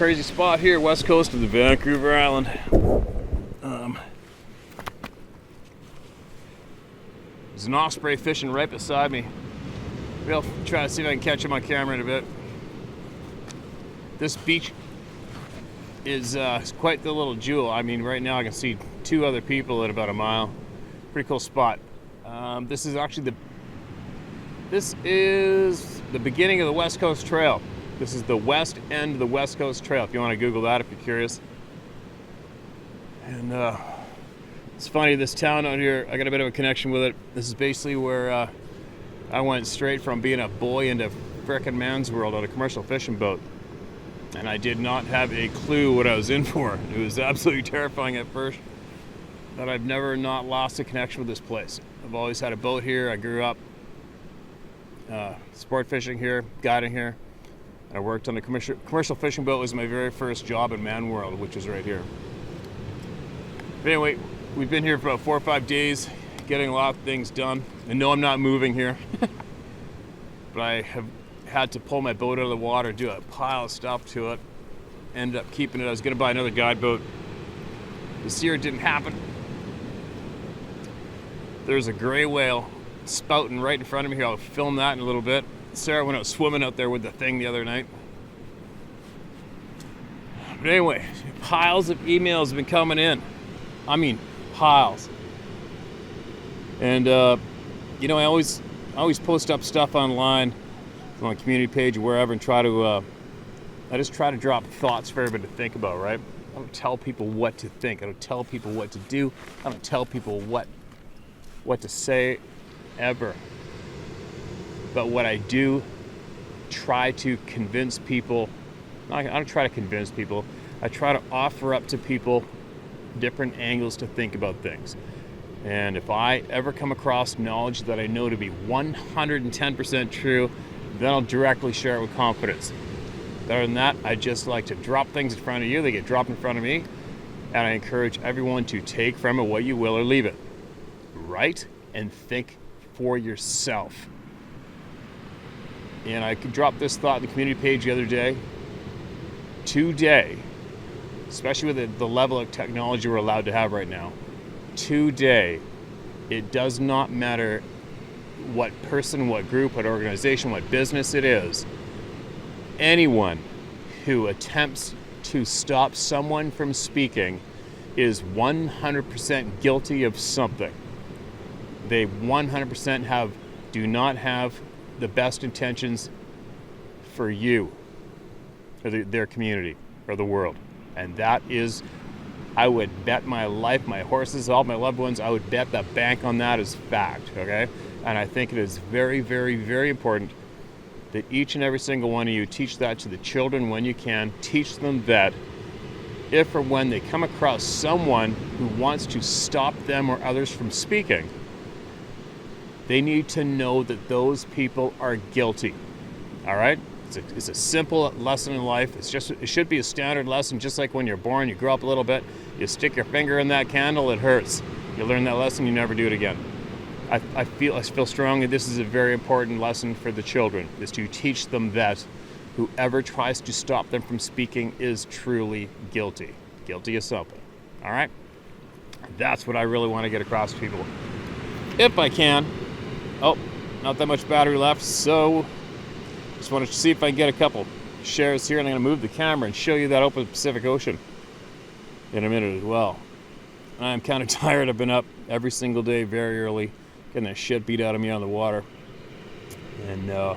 crazy spot here, west coast of the Vancouver Island. There's an osprey fishing right beside me. Maybe I'll try to see if I can catch him on camera in a bit. This beach is quite the little jewel. I mean, right now I can see two other people at about a mile. Pretty cool spot. This is the beginning of the West Coast Trail. This is the west end of the West Coast Trail, if you want to Google that if you're curious. And it's funny, this town out here, I got a bit of a connection with it. This is basically where I went straight from being a boy into frickin' man's world on a commercial fishing boat. And I did not have a clue what I was in for. It was absolutely terrifying at first. But I've never not lost a connection with this place. I've always had a boat here. I grew up sport fishing here, guiding here. I worked on a commercial fishing boat. Was my very first job in Man World, which is right here. But anyway, we've been here for about 4 or 5 days, getting a lot of things done. And no, I'm not moving here. But I have had to pull my boat out of the water, do a pile of stuff to it. Ended up keeping it. I was going to buy another guide boat. This year it didn't happen. There's a gray whale spouting right in front of me here. I'll film that in a little bit. Sarah went out swimming out there with the thing the other night. But anyway, piles of emails have been coming in. I mean, piles. And you know, I always post up stuff online on my community page or wherever, and try to I just try to drop thoughts for everybody to think about, right? I don't tell people what to think. I don't tell people what to do. I don't tell people what to say ever. But what I do try to convince people, I don't try to convince people, I try to offer up to people different angles to think about things. And if I ever come across knowledge that I know to be 110% true, then I'll directly share it with confidence. Other than that, I just like to drop things in front of you. They get dropped in front of me. And I encourage everyone to take from it what you will or leave it. Write and think for yourself. And I could drop this thought in the community page the other day. Today, especially with the level of technology we're allowed to have right now, today, it does not matter what person, what group, what organization, what business it is. Anyone who attempts to stop someone from speaking is 100% guilty of something. They 100% do not have the best intentions for you, or their community, or the world. And that is, I would bet my life, my horses, all my loved ones, I would bet the bank on that as fact, okay? And I think it is very, very, very important that each and every single one of you teach that to the children when you can. Teach them that if or when they come across someone who wants to stop them or others from speaking, they need to know that those people are guilty. All right? It's a simple lesson in life. It should be a standard lesson, just like when you're born, you grow up a little bit, you stick your finger in that candle, it hurts. You learn that lesson, you never do it again. I feel strongly this is a very important lesson for the children, is to teach them that whoever tries to stop them from speaking is truly guilty. Guilty of something. All right? That's what I really want to get across to people. If I can. Oh, not that much battery left, so just wanted to see if I can get a couple shares here, and I'm going to move the camera and show you that open Pacific Ocean in a minute as well. I'm kind of tired. I've been up every single day very early, getting that shit beat out of me on the water. And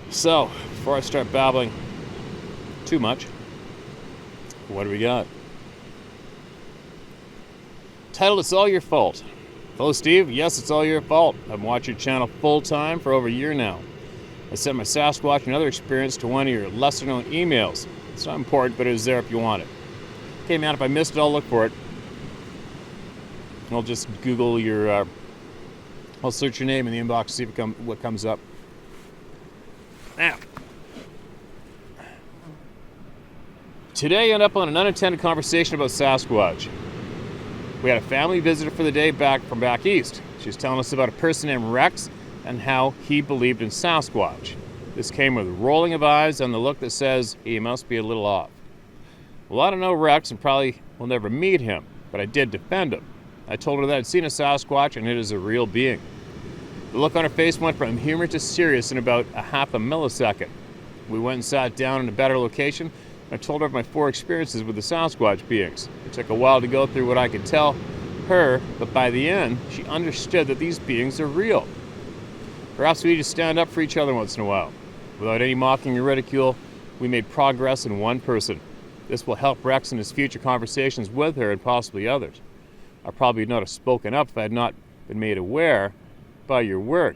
so, before I start babbling too much, what do we got? Titled, It's All Your Fault. Hello, Steve. Yes, it's all your fault. I've watched your channel full time for over a year now. I sent my Sasquatch and other experience to one of your lesser known emails. It's not important, but it is there if you want it. Okay, man, if I missed it, I'll look for it. I'll just Google your, I'll search your name in the inbox to see what comes up. Now, today I ended up on an unintended conversation about Sasquatch. We had a family visitor for the day from back east. She was telling us about a person named Rex and how he believed in Sasquatch. This came with rolling of eyes and the look that says he must be a little off. Well, I don't know Rex and probably will never meet him, but I did defend him. I told her that I'd seen a Sasquatch and it is a real being. The look on her face went from humor to serious in about a half a millisecond. We went and sat down in a better location. I told her of my 4 experiences with the Sasquatch beings. It took a while to go through what I could tell her, but by the end, she understood that these beings are real. Perhaps we need to stand up for each other once in a while. Without any mocking or ridicule, we made progress in one person. This will help Rex in his future conversations with her and possibly others. I probably would not have spoken up if I had not been made aware by your work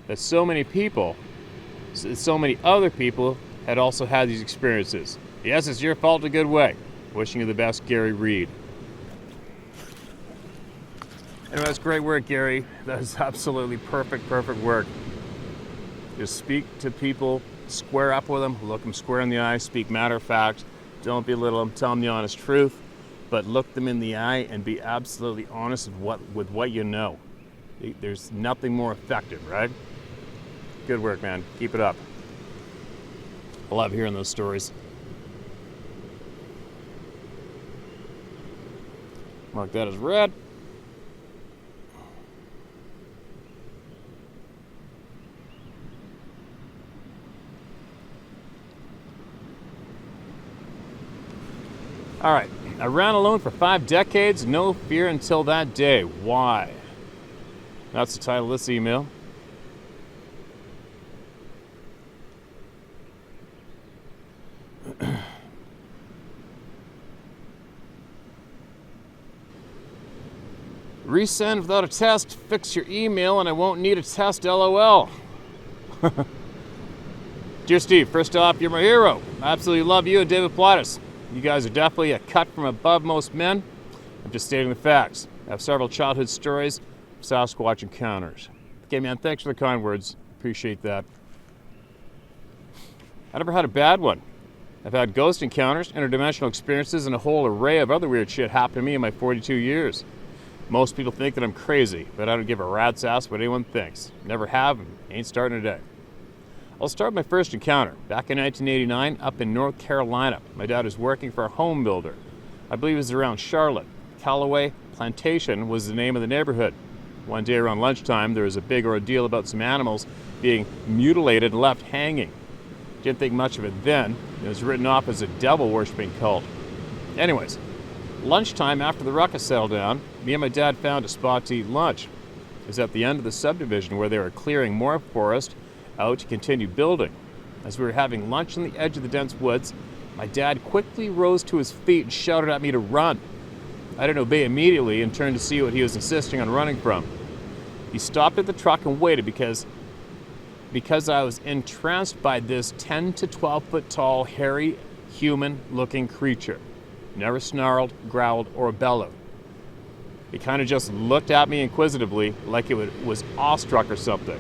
that so many other people had also had these experiences. Yes, it's your fault in a good way. Wishing you the best, Gary Reed. Anyway, that's great work, Gary. That is absolutely perfect work. Just speak to people, square up with them, look them square in the eye, speak matter of fact. Don't belittle them, tell them the honest truth, but look them in the eye and be absolutely honest with what you know. There's nothing more effective, right? Good work, man. Keep it up. I love hearing those stories. Mark that as red. All right. I ran alone for 5 decades, no fear until that day. Why? That's the title of this email. Resend without a test, fix your email, and I won't need a test, LOL. Dear Steve, first off, you're my hero. I absolutely love you and David Pilatus. You guys are definitely a cut from above most men. I'm just stating the facts. I have several childhood stories of Sasquatch encounters. Okay, man, thanks for the kind words. Appreciate that. I never had a bad one. I've had ghost encounters, interdimensional experiences, and a whole array of other weird shit happened to me in my 42 years. Most people think that I'm crazy, but I don't give a rat's ass what anyone thinks. Never have and ain't starting today. I'll start my first encounter. Back in 1989, up in North Carolina, my dad was working for a home builder. I believe it was around Charlotte. Callaway Plantation was the name of the neighborhood. One day around lunchtime, there was a big ordeal about some animals being mutilated and left hanging. Didn't think much of it then. It was written off as a devil-worshipping cult. Anyways, lunchtime after the ruckus settled down, me and my dad found a spot to eat lunch. It was at the end of the subdivision where they were clearing more forest out to continue building. As we were having lunch on the edge of the dense woods, my dad quickly rose to his feet and shouted at me to run. I didn't obey immediately and turned to see what he was insisting on running from. He stopped at the truck and waited because I was entranced by this 10 to 12 foot tall, hairy, human-looking creature. Never snarled, growled, or bellowed. He kind of just looked at me inquisitively like it was awestruck or something.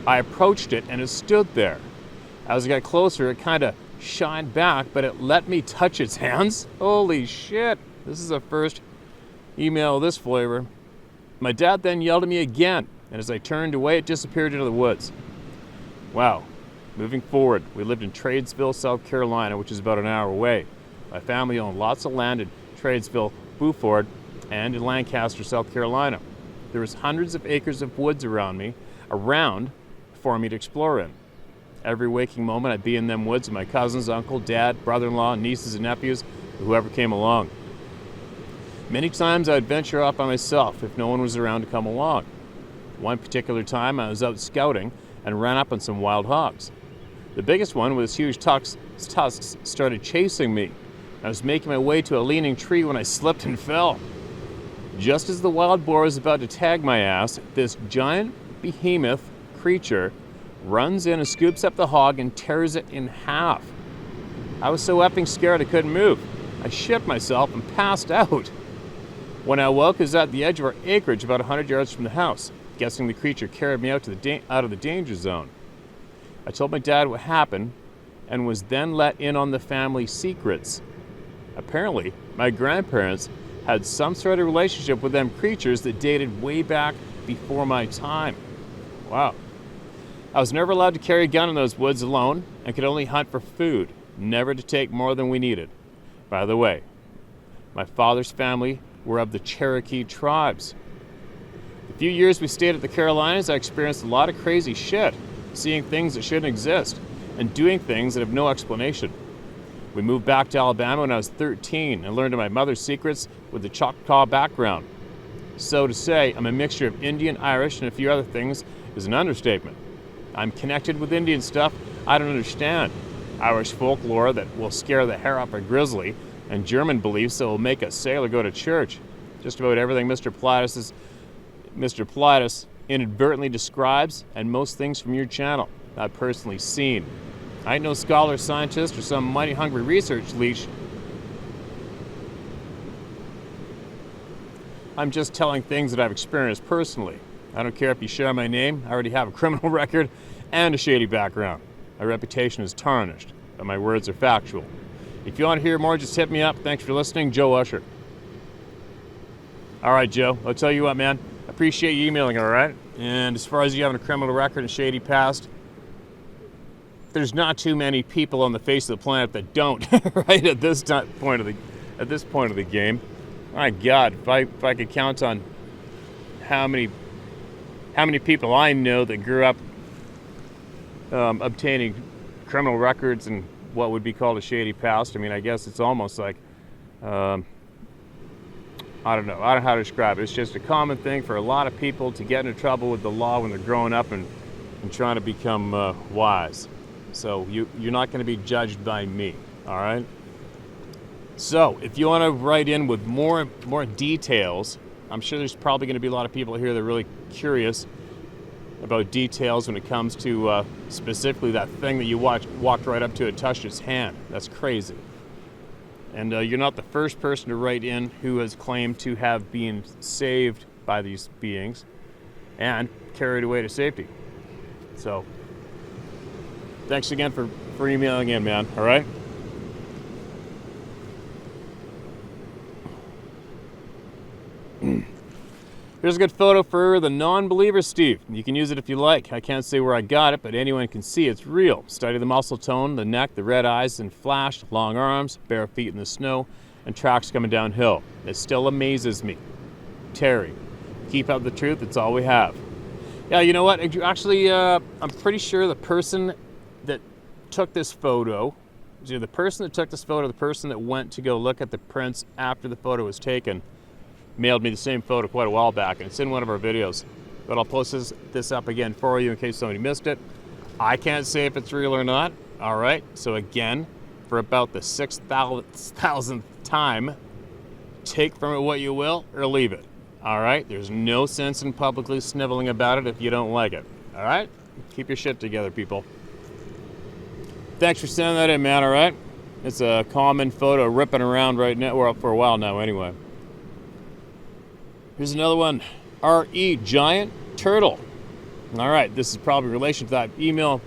I approached it and it stood there. As I got closer, it kind of shined back, but it let me touch its hands. Holy shit, this is the first email of this flavor. My dad then yelled at me again, and as I turned away, it disappeared into the woods. Wow. Moving forward, we lived in Tradesville, South Carolina, which is about an hour away. My family owned lots of land in Tradesville, Beaufort, and in Lancaster, South Carolina. There was hundreds of acres of woods around for me to explore in. Every waking moment I'd be in them woods with my cousins, uncle, dad, brother-in-law, nieces and nephews, whoever came along. Many times I'd venture off by myself if no one was around to come along. One particular time I was out scouting and ran up on some wild hogs. The biggest one with its huge tusks started chasing me. I was making my way to a leaning tree when I slipped and fell. Just as the wild boar was about to tag my ass, this giant behemoth creature runs in and scoops up the hog and tears it in half. I was so effing scared I couldn't move. I shit myself and passed out. When I awoke, it was at the edge of our acreage about 100 yards from the house. Guessing the creature carried me out of the danger zone. I told my dad what happened and was then let in on the family secrets. Apparently, my grandparents had some sort of relationship with them creatures that dated way back before my time. Wow. I was never allowed to carry a gun in those woods alone and could only hunt for food, never to take more than we needed. By the way, my father's family were of the Cherokee tribes. The few years we stayed at the Carolinas, I experienced a lot of crazy shit, seeing things that shouldn't exist, and doing things that have no explanation. We moved back to Alabama when I was 13 and learned of my mother's secrets with the Choctaw background. So to say I'm a mixture of Indian, Irish, and a few other things is an understatement. I'm connected with Indian stuff I don't understand, Irish folklore that will scare the hair off a grizzly, and German beliefs that will make a sailor go to church. Just about everything Mr. Politis inadvertently describes, and most things from your channel I've personally seen. I ain't no scholar, scientist, or some mighty hungry research leech. I'm just telling things that I've experienced personally. I don't care if you share my name. I already have a criminal record and a shady background. My reputation is tarnished, but my words are factual. If you want to hear more, just hit me up. Thanks for listening. Joe Usher. All right, Joe. I'll tell you what, man. I appreciate you emailing, all right? And as far as you having a criminal record and shady past, there's not too many people on the face of the planet that don't, right? At this point of the game. My God, if I could count on how many people I know that grew up obtaining criminal records and what would be called a shady past. I mean, I guess it's almost like, I don't know how to describe it. It's just a common thing for a lot of people to get into trouble with the law when they're growing up and trying to become wise. So you're not going to be judged by me, all right? So if you want to write in with more details, I'm sure there's probably going to be a lot of people here that are really curious about details when it comes to specifically that thing that you walked right up to and touched its hand. That's crazy. And you're not the first person to write in who has claimed to have been saved by these beings and carried away to safety. So thanks again for emailing in, man. All right? Here's a good photo for the non-believer, Steve. You can use it if you like. I can't say where I got it, but anyone can see it's real. Study the muscle tone, the neck, the red eyes and flash, long arms, bare feet in the snow, and tracks coming downhill. It still amazes me. Terry, keep up the truth. It's all we have. Yeah, you know what? Actually, I'm pretty sure the person that took this photo, the person that went to go look at the prints after the photo was taken, mailed me the same photo quite a while back, and it's in one of our videos. But I'll post this up again for you in case somebody missed it. I can't say if it's real or not. All right. So again, for about the 6,000th time, take from it what you will or leave it. All right. There's no sense in publicly sniveling about it if you don't like it. All right. Keep your shit together, people. Thanks for sending that in, man. All right. It's a common photo ripping around right now, or for a while now, anyway. Here's another one. R.E. Giant Turtle. All right, this is probably in relation to that email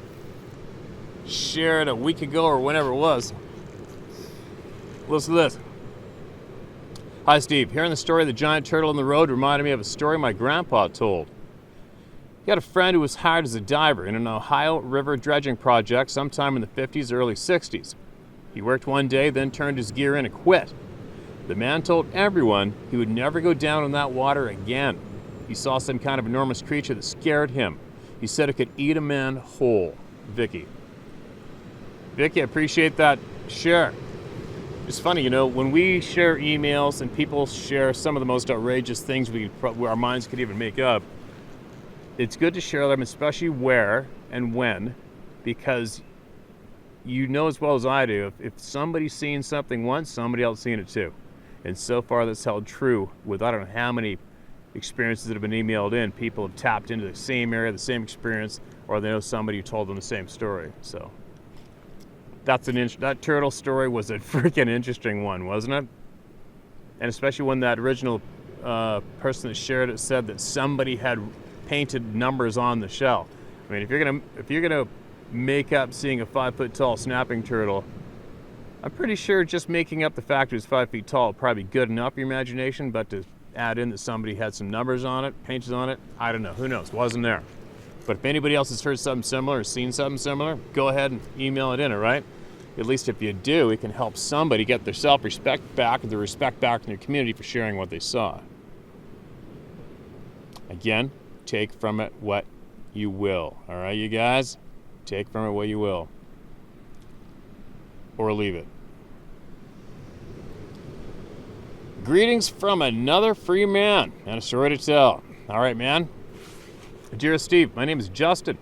shared a week ago or whenever it was. Listen to this. Hi, Steve. Hearing the story of the giant turtle in the road reminded me of a story my grandpa told. He had a friend who was hired as a diver in an Ohio River dredging project sometime in the 50s, early 60s. He worked one day, then turned his gear in and quit. The man told everyone he would never go down in that water again. He saw some kind of enormous creature that scared him. He said it could eat a man whole. Vicky, I appreciate that share. It's funny, you know, when we share emails and people share some of the most outrageous things our minds could even make up, it's good to share them, especially where and when, because you know as well as I do, if somebody's seen something once, somebody else seen it too. And so far that's held true with I don't know how many experiences that have been emailed in. People have tapped into the same area, the same experience, or they know somebody who told them the same story. So that turtle story was a freaking interesting one, wasn't it? And especially when that original person that shared it said that somebody had painted numbers on the shell. I mean, if you're gonna make up seeing a 5-foot tall snapping turtle, I'm pretty sure just making up the fact it was 5 feet tall would probably be good enough for your imagination, but to add in that somebody had some numbers on it, painted on it, I don't know. Who knows? Wasn't there. But if anybody else has heard something similar or seen something similar, go ahead and email it in, all right? At least if you do, it can help somebody get their self-respect back and their respect back in their community for sharing what they saw. Again, take from it what you will. All right, you guys? Take from it what you will. Or leave it. Greetings from another free man and a story to tell. All right, man. Dear Steve, my name is Justin.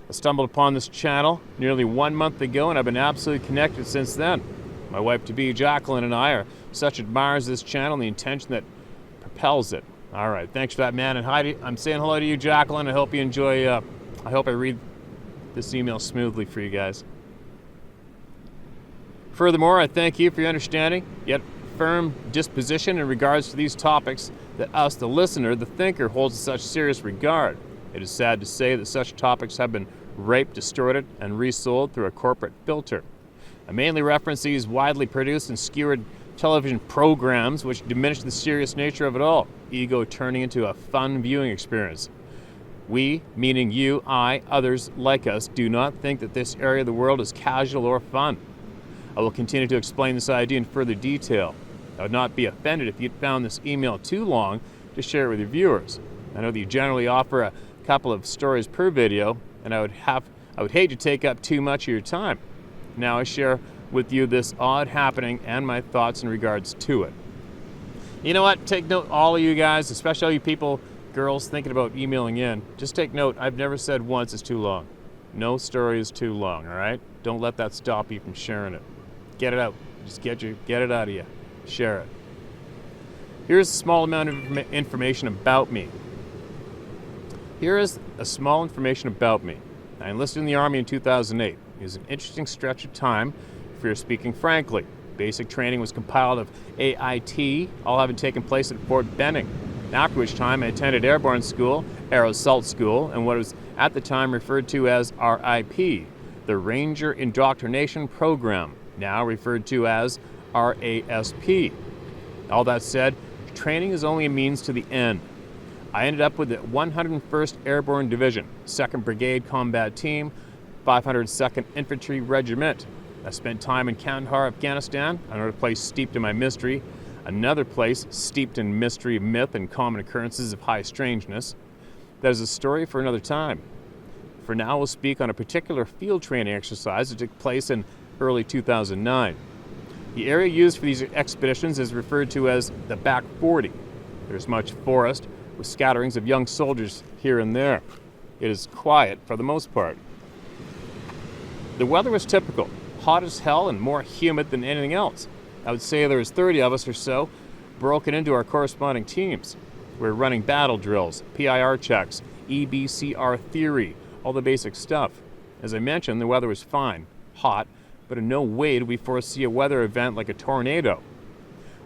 I stumbled upon this channel nearly 1 month ago, and I've been absolutely connected since then. My wife-to-be, Jacqueline, and I are such admirers of this channel and the intention that propels it. All right, thanks for that, man. And hi, I'm saying hello to you, Jacqueline. I hope you enjoy, I hope I read this email smoothly for you guys. Furthermore, I thank you for your understanding, yet firm disposition in regards to these topics that us, the listener, the thinker, holds in such serious regard. It is sad to say that such topics have been raped, distorted, and resold through a corporate filter. I mainly reference these widely produced and skewered television programs which diminish the serious nature of it all, ego turning into a fun viewing experience. We, meaning you, I, others like us, do not think that this area of the world is casual or fun. I will continue to explain this idea in further detail. I would not be offended if you found this email too long to share it with your viewers. I know that you generally offer a couple of stories per video, and I would hate to take up too much of your time. Now I share with you this odd happening and my thoughts in regards to it. You know what? Take note, all of you guys, especially all you people, girls thinking about emailing in. Just take note. I've never said once it's too long. No story is too long. All right? Don't let that stop you from sharing it. Get it out. Just get it out of you. Share it. Here's a small amount of information about me. Here is a small information about me. I enlisted in the Army in 2008. It was an interesting stretch of time, if you're speaking frankly. Basic training was compiled of AIT, all having taken place at Fort Benning. After which time I attended Airborne School, Air Assault School, and what was at the time referred to as RIP, the Ranger Indoctrination Program, now referred to as RASP. All that said, training is only a means to the end. I ended up with the 101st Airborne Division, 2nd Brigade Combat Team, 502nd Infantry Regiment. I spent time in Kandahar, Afghanistan, another place steeped in my mystery, another place steeped in mystery, myth, and common occurrences of high strangeness. That is a story for another time. For now, we'll speak on a particular field training exercise that took place in early 2009. The area used for these expeditions is referred to as the Back 40. There's much forest, with scatterings of young soldiers here and there. It is quiet for the most part. The weather was typical, hot as hell and more humid than anything else. I would say there was 30 of us or so broken into our corresponding teams. We were running battle drills, PIR checks, EBCR theory, all the basic stuff. As I mentioned, the weather was fine, hot, but in no way did we foresee a weather event like a tornado.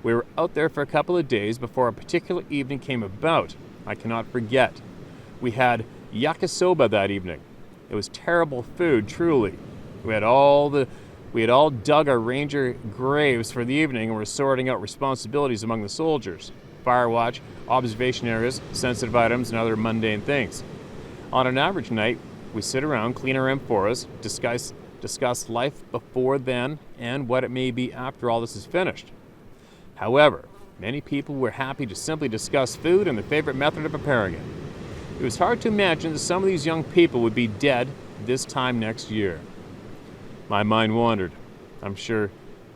We were out there for a couple of days before a particular evening came about. I cannot forget. We had yakisoba that evening. It was terrible food, truly. We had all dug our ranger graves for the evening and were sorting out responsibilities among the soldiers. Fire watch, observation areas, sensitive items, and other mundane things. On an average night, we sit around, clean our amphoras, discuss life before then and what it may be after all this is finished. However, many people were happy to simply discuss food and their favorite method of preparing it. It was hard to imagine that some of these young people would be dead this time next year. My mind wandered. I'm sure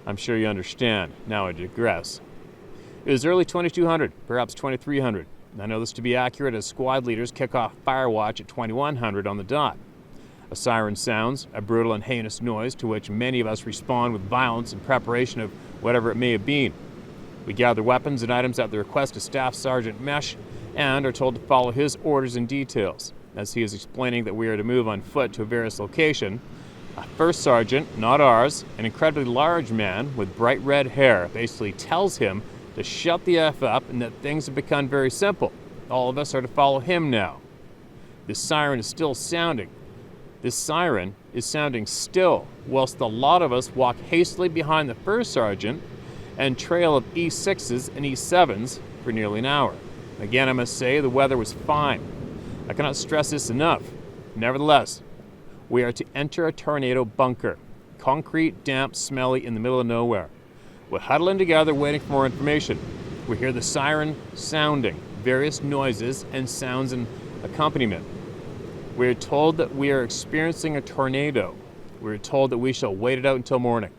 you understand. Now I digress. It was early 2200, perhaps 2300. I know this to be accurate as squad leaders kick off fire watch at 2100 on the dot. A siren sounds, a brutal and heinous noise to which many of us respond with violence in preparation of whatever it may have been. We gather weapons and items at the request of Staff Sergeant Mesh and are told to follow his orders and details. As he is explaining that we are to move on foot to a various location, a first sergeant, not ours, an incredibly large man with bright red hair, basically tells him to shut the F up and that things have become very simple. All of us are to follow him now. This siren is still sounding. This siren is sounding still, whilst the lot of us walk hastily behind the first sergeant and trail of E6s and E7s for nearly an hour. Again, I must say the weather was fine. I cannot stress this enough. Nevertheless, we are to enter a tornado bunker. Concrete, damp, smelly, in the middle of nowhere. We're huddling together waiting for more information. We hear the siren sounding, various noises and sounds and accompaniment. We are told that we are experiencing a tornado. We are told that we shall wait it out until morning.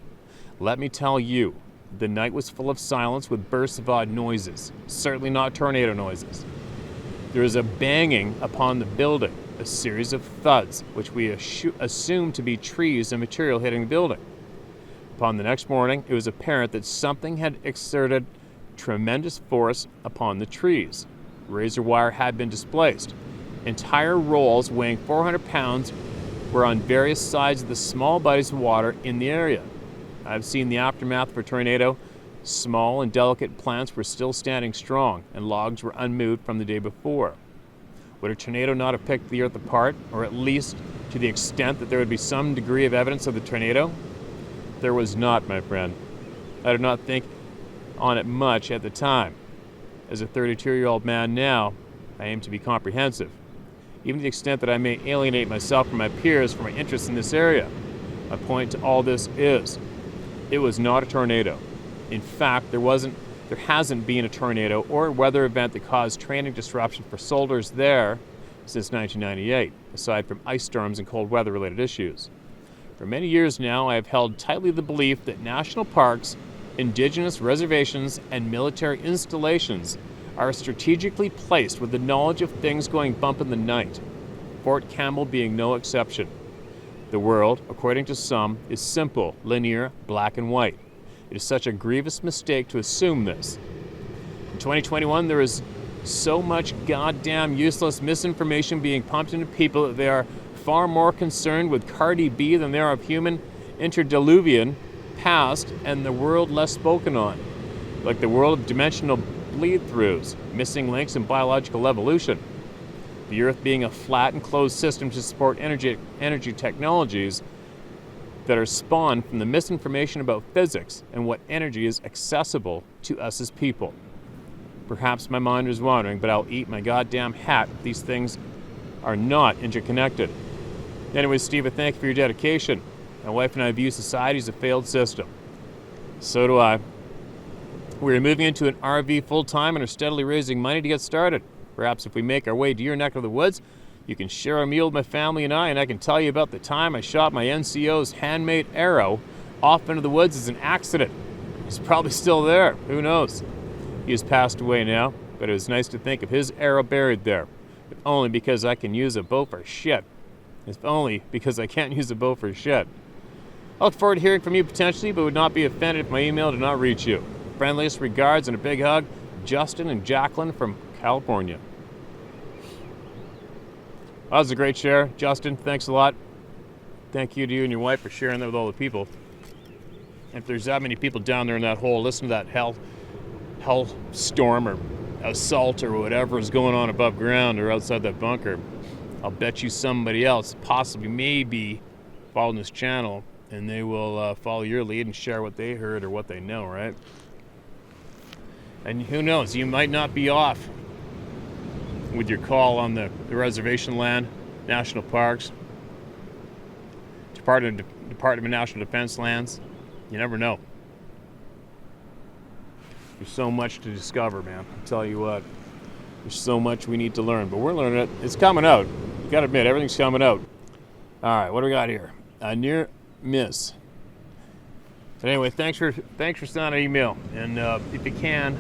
Let me tell you, the night was full of silence with bursts of odd noises, certainly not tornado noises. There is a banging upon the building, a series of thuds, which we assume to be trees and material hitting the building. Upon the next morning, it was apparent that something had exerted tremendous force upon the trees. Razor wire had been displaced. Entire rolls weighing 400 pounds were on various sides of the small bodies of water in the area. I've seen the aftermath of a tornado. Small and delicate plants were still standing strong, and logs were unmoved from the day before. Would a tornado not have picked the earth apart, or at least to the extent that there would be some degree of evidence of the tornado? There was not, my friend. I did not think on it much at the time. As a 32-year-old man now, I aim to be comprehensive, even to the extent that I may alienate myself from my peers for my interest in this area. My point to all this is, it was not a tornado. In fact, there hasn't been a tornado or a weather event that caused training disruption for soldiers there since 1998, aside from ice storms and cold weather-related issues. For many years now, I have held tightly the belief that national parks, indigenous reservations, and military installations are strategically placed with the knowledge of things going bump in the night, Fort Campbell being no exception. The world, according to some, is simple, linear, black and white. It is such a grievous mistake to assume this. In 2021, there is so much goddamn useless misinformation being pumped into people that they are far more concerned with Cardi B than they are of human interdiluvian past and the world less spoken on, like the world of dimensional bleed-throughs, missing links in biological evolution, the Earth being a flat and closed system to support energy technologies that are spawned from the misinformation about physics and what energy is accessible to us as people. Perhaps my mind is wandering, but I'll eat my goddamn hat if these things are not interconnected. Anyway, Steve, I thank you for your dedication. My wife and I view society as a failed system. So do I. We are moving into an RV full-time and are steadily raising money to get started. Perhaps if we make our way to your neck of the woods, you can share a meal with my family and I can tell you about the time I shot my NCO's handmade arrow off into the woods as an accident. He's probably still there. Who knows? He has passed away now, but it was nice to think of his arrow buried there. If only because I can use a bow for shit. If only because I can't use a bow for shit. I look forward to hearing from you potentially, but would not be offended if my email did not reach you. Friendliest regards and a big hug, Justin and Jacqueline from California. That was a great share. Justin, thanks a lot. Thank you to you and your wife for sharing that with all the people. If there's that many people down there in that hole, listen to that hell storm or assault or whatever is going on above ground or outside that bunker. I'll bet you somebody else, possibly maybe, following this channel, and they will follow your lead and share what they heard or what they know, right? And who knows, you might not be off with your call on the reservation land, national parks, Department of National Defense lands. You never know. There's so much to discover, man. I'll tell you what. There's so much we need to learn, but we're learning it. It's coming out. You gotta admit, everything's coming out. All right, what do we got here? A near miss. But anyway, thanks for sending an email. And if you can,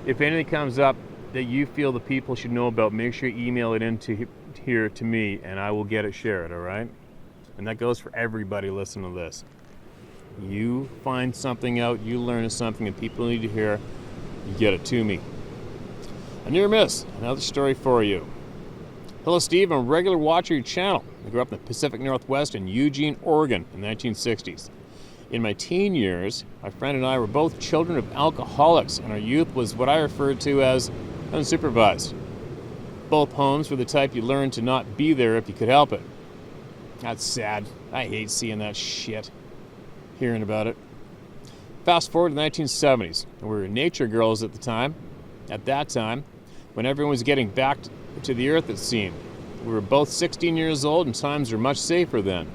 if anything comes up that you feel the people should know about, make sure you email it into here to me, and I will get it shared. All right? And that goes for everybody listening to this. You find something out, you learn something that people need to hear, you get it to me. A near miss, another story for you. Hello, Steve. I'm a regular watcher of your channel. I grew up in the Pacific Northwest in Eugene, Oregon in the 1960s. In my teen years, my friend and I were both children of alcoholics, and our youth was what I referred to as unsupervised. Both homes were the type you learned to not be there if you could help it. That's sad. I hate seeing that shit. Hearing about it. Fast forward to the 1970s, and we were nature girls at the time. At that time, when everyone was getting back to the earth, it seemed. We were both 16 years old and times were much safer then.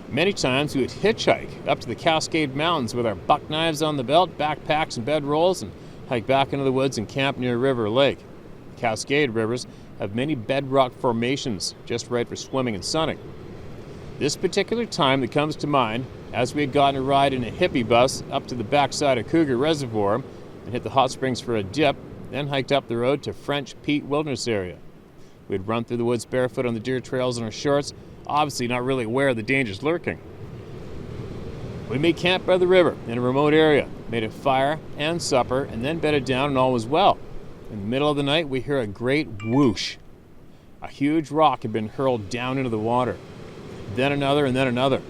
Many times we would hitchhike up to the Cascade Mountains with our buck knives on the belt, backpacks and bedrolls, and hike back into the woods and camp near a river or lake. Cascade rivers have many bedrock formations just right for swimming and sunning. This particular time that comes to mind, as we had gotten a ride in a hippie bus up to the backside of Cougar Reservoir and hit the hot springs for a dip, then hiked up the road to French Peak Wilderness area. We'd run through the woods barefoot on the deer trails in our shorts, obviously not really aware of the dangers lurking. We made camp by the river in a remote area, made a fire and supper, and then bedded down and all was well. In the middle of the night, we hear a great whoosh. A huge rock had been hurled down into the water. Then another and then another.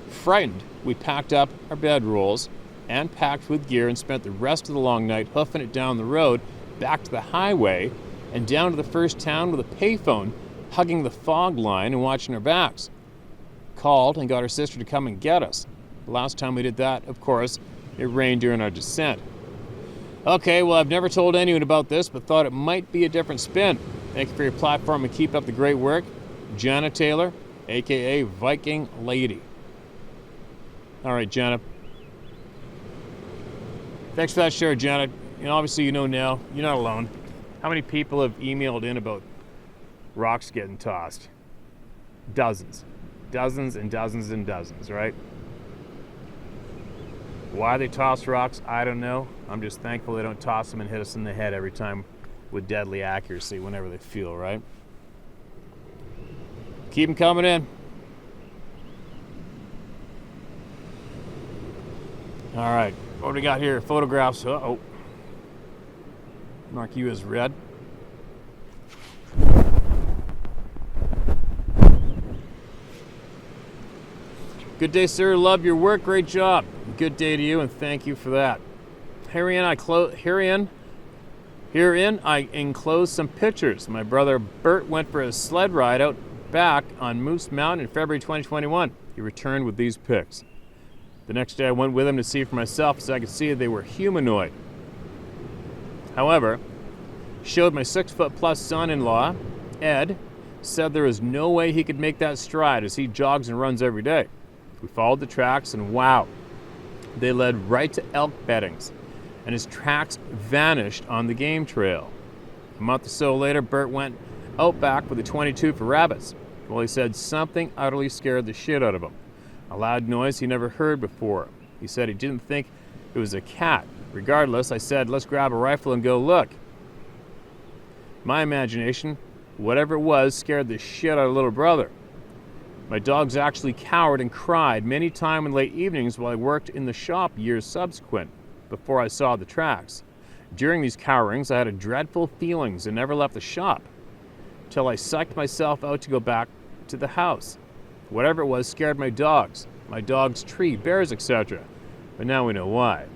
Frightened, we packed up our bedrolls and packed with gear and spent the rest of the long night hoofing it down the road, back to the highway, and down to the first town with a payphone, hugging the fog line and watching our backs. Called and got our sister to come and get us. The last time we did that, of course, it rained during our descent. Okay, well, I've never told anyone about this, but thought it might be a different spin. Thank you for your platform and keep up the great work. Jana Taylor, a.k.a. Viking Lady. All right, Jana. Thanks for that share, Jana. Obviously you know now, you're not alone. How many people have emailed in about rocks getting tossed? Dozens. Dozens and dozens and dozens, right? Why they toss rocks, I don't know. I'm just thankful they don't toss them and hit us in the head every time with deadly accuracy whenever they feel, right? Keep them coming in. All right, what do we got here? Photographs. Uh-oh. Mark you as red. Good day, sir. Love your work. Great job. Good day to you, and thank you for that. Herein I enclose some pictures. My brother Bert went for a sled ride out back on Moose Mountain in February 2021. He returned with these pics. The next day I went with him to see for myself so I could see they were humanoid. However, showed my 6-foot-plus son-in-law, Ed, said there was no way he could make that stride as he jogs and runs every day. We followed the tracks and wow, they led right to elk beddings, and his tracks vanished on the game trail. A month or so later, Bert went out back with a .22 for rabbits. Well, he said something utterly scared the shit out of him. A loud noise he never heard before. He said he didn't think it was a cat. Regardless, I said, let's grab a rifle and go look. My imagination, whatever it was, scared the shit out of little brother. My dogs actually cowered and cried many times in late evenings while I worked in the shop years subsequent, before I saw the tracks. During these cowerings, I had dreadful feelings and never left the shop, till I psyched myself out to go back to the house. Whatever it was scared my dogs, tree, bears, etc. But now we know why.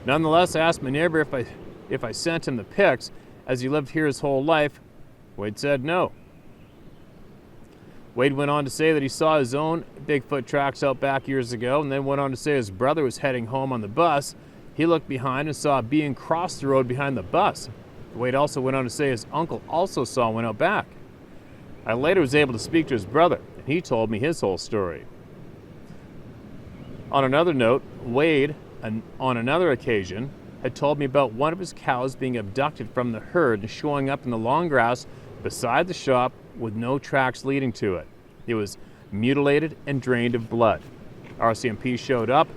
Nonetheless, I asked my neighbor if I sent him the pics, as he lived here his whole life. Wade said no. Wade went on to say that he saw his own Bigfoot tracks out back years ago, and then went on to say his brother was heading home on the bus. He looked behind and saw a being cross the road behind the bus. Wade also went on to say his uncle also saw one out back. I later was able to speak to his brother, and he told me his whole story. On another note, Wade, on another occasion, had told me about one of his cows being abducted from the herd and showing up in the long grass beside the shop with no tracks leading to it. It was mutilated and drained of blood. RCMP showed up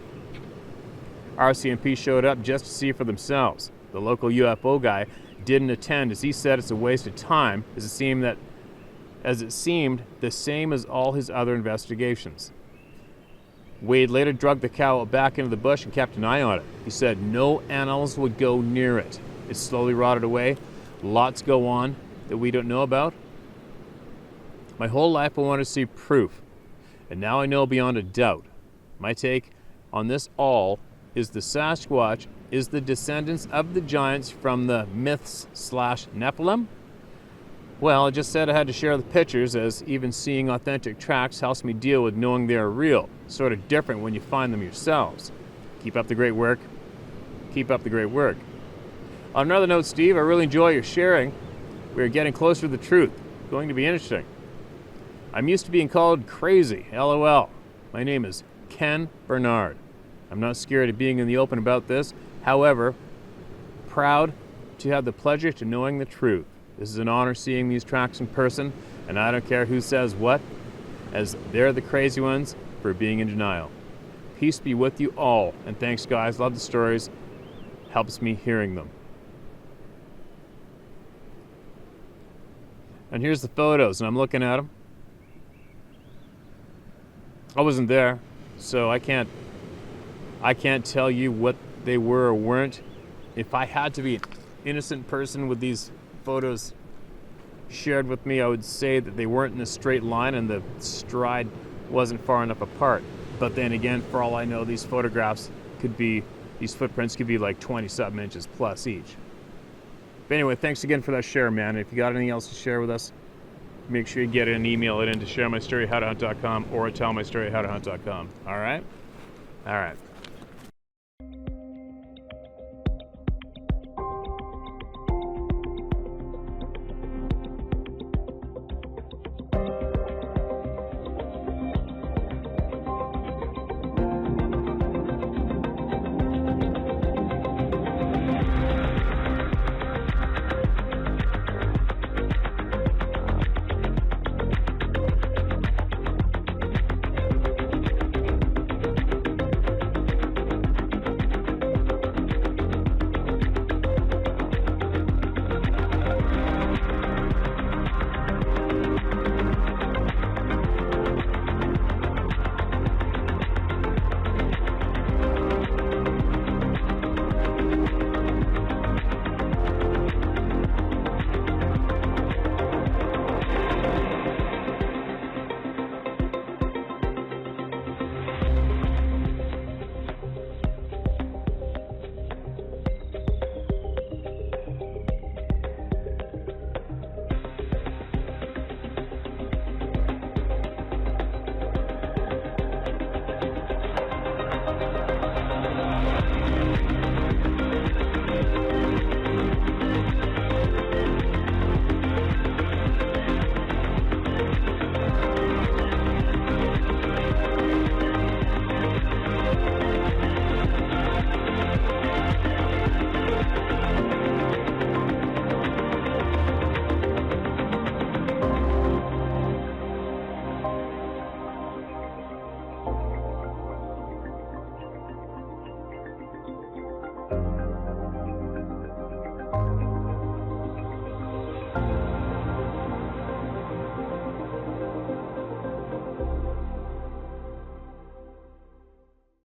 just to see for themselves. The local UFO guy didn't attend, as he said it's a waste of time, as it seemed the same as all his other investigations. Wade later dragged the cow back into the bush and kept an eye on it. He said no animals would go near it. It slowly rotted away. Lots go on that we don't know about. My whole life I wanted to see proof, and now I know beyond a doubt. My take on this all is the Sasquatch is the descendants of the giants from the myths/Nephilim. Well, I just said I had to share the pictures, as even seeing authentic tracks helps me deal with knowing they are real. Sort of different when you find them yourselves. Keep up the great work. Keep up the great work. On another note, Steve, I really enjoy your sharing. We are getting closer to the truth. going to be interesting. I'm used to being called crazy, LOL. My name is Ken Bernard. I'm not scared of being in the open about this. However, proud to have the pleasure to knowing the truth. This is an honor seeing these tracks in person, and I don't care who says what, as they're the crazy ones for being in denial. Peace be with you all, and thanks guys, love the stories, helps me hearing them. And here's the photos, and I'm looking at them. I wasn't there, so I can't tell you what they were or weren't. If I had to be an innocent person with these photos shared with me, I would say that they weren't in a straight line and the stride wasn't far enough apart. But then again, for all I know, these footprints could be like 20-something inches plus each. But anyway, thanks again for that share, man. If you got anything else to share with us, make sure you get it and email it in to sharemystoryhowtohunt.com or tellmystoryhowtohunt.com. All right? All right.